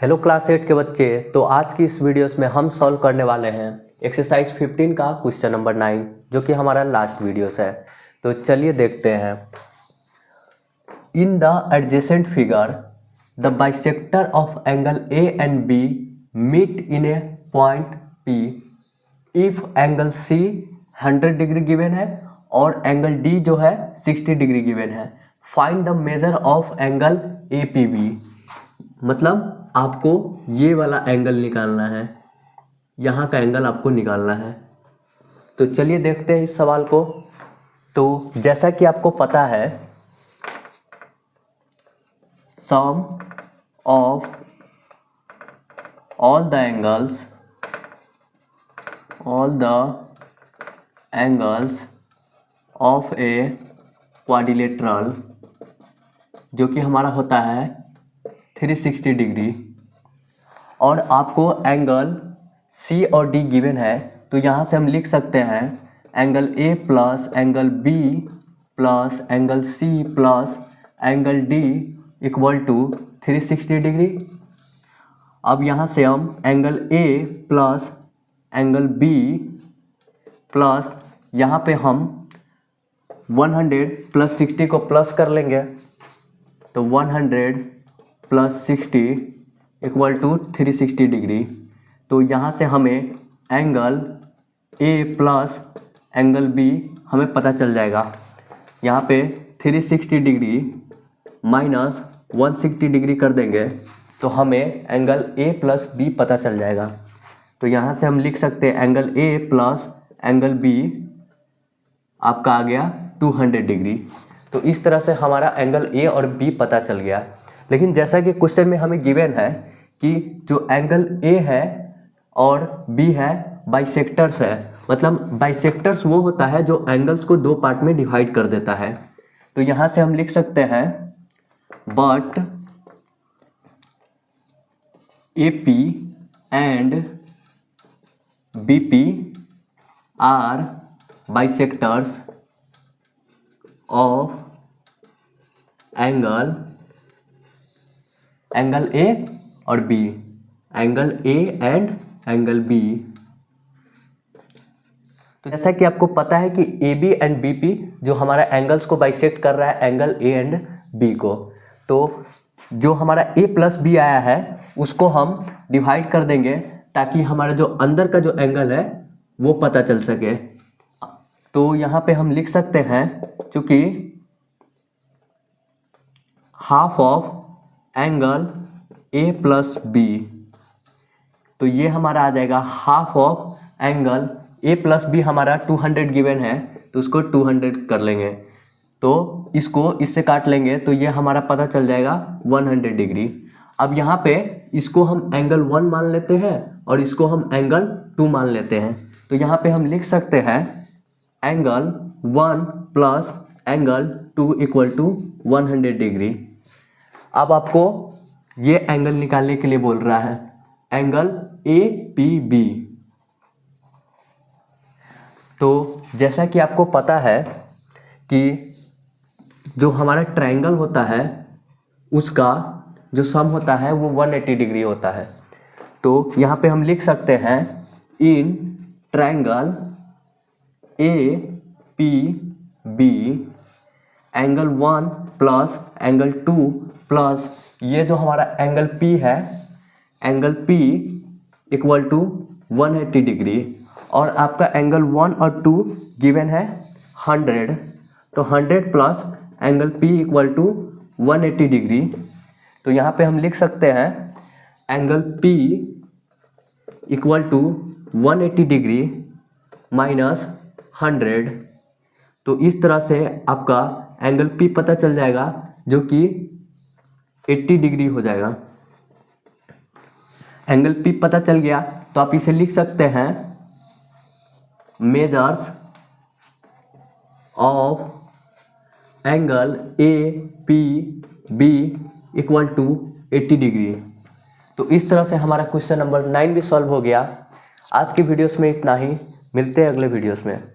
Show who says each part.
Speaker 1: Hello class 8 के बच्चे। तो आज की इस वीडियोस में हम सॉल्व करने वाले हैं एक्सरसाइज 15 का क्वेश्चन नंबर 9, जो कि हमारा लास्ट वीडियोस है। तो चलिए देखते हैं। In the adjacent figure the bisector of angle A and B meet in a point P if angle C 100 degree given है और एंगल डी जो है 60 डिग्री गिवन है। Find the measure of angle A P B. मतलब आपको ये वाला angle निकालना है, यहाँ का एंगल आपको निकालना है। तो चलिए देखते हैं इस सवाल को। तो जैसा कि आपको पता है, sum of all the angles of a quadrilateral, जो कि हमारा होता है 360 डिग्री, और आपको एंगल सी और डी गिवन है। तो यहाँ से हम लिख सकते हैं angle A plus angle B plus angle C plus angle D equal to 360 degree. अब यहाँ से हम angle A plus angle B plus यहाँ पे हम 100 प्लस 60 को प्लस कर लेंगे, तो 100 प्लस 60 इक्वल टू 360 डिग्री। तो यहाँ से हमें angle A plus angle B हमें पता चल जाएगा। यहाँ पे 360 डिग्री माइनस 160 डिग्री कर देंगे तो हमें एंगल ए प्लस बी पता चल जाएगा। तो यहाँ से हम लिख सकते हैं angle A plus angle B आपका आ गया 200 डिग्री। तो इस तरह से हमारा एंगल ए और बी पता चल गया। लेकिन जैसा कि क्वेश्चन में हमें गिवन है कि जो एंगल ए है और बी है बाइसेक्टर्स है। मतलब बाइसेक्टर्स वो होता है जो एंगल्स को दो पार्ट में डिवाइड कर देता है। तो यहाँ से हम लिख सकते हैं but A P and B P R bisectors of angle A और B, angle A and angle B. तो जैसा कि आपको पता है कि A B and B P जो हमारा एंगल्स को बाइसेक्ट कर रहा है एंगल ए एंड बी को, तो जो हमारा ए प्लस बी आया है उसको हम डिवाइड कर देंगे ताकि हमारा जो अंदर का जो एंगल है वो पता चल सके। तो यहाँ पे हम लिख सकते हैं क्योंकि half of angle A plus B, तो ये हमारा आ जाएगा half of angle A plus B. हमारा 200 गिवन है तो उसको 200 कर लेंगे, तो इसको इससे काट लेंगे तो ये हमारा पता चल जाएगा 100 डिग्री। अब यहाँ पे इसको हम एंगल 1 मान लेते हैं और इसको हम एंगल 2 मान लेते हैं। तो यहाँ पे हम लिख सकते हैं angle 1 plus angle 2 equal to 100 degree. अब आपको ये एंगल निकालने के लिए बोल रहा है एंगल ए पी बी। तो जैसा कि आपको पता है कि जो हमारा ट्रायंगल होता है उसका जो सम होता है वो 180 डिग्री होता है। तो यहाँ पे हम लिख सकते हैं in triangle A P B angle 1 plus angle 2 plus ये जो हमारा एंगल P है, angle P equal to 180 degree, और आपका एंगल 1 और 2 गिवन है 100, तो 100 plus angle P equal to 180 degree. तो यहाँ पे हम लिख सकते हैं angle P equal to 180 degree minus 100। तो इस तरह से आपका एंगल P पता चल जाएगा जो कि 80 डिग्री हो जाएगा। एंगल P पता चल गया तो आप इसे लिख सकते हैं measures of angle A P B equal to 80 degree. तो इस तरह से हमारा क्वेश्चन नंबर 9 भी सॉल्व हो गया। आज की वीडियोस में इतना ही, मिलते हैं अगले वीडियोस में।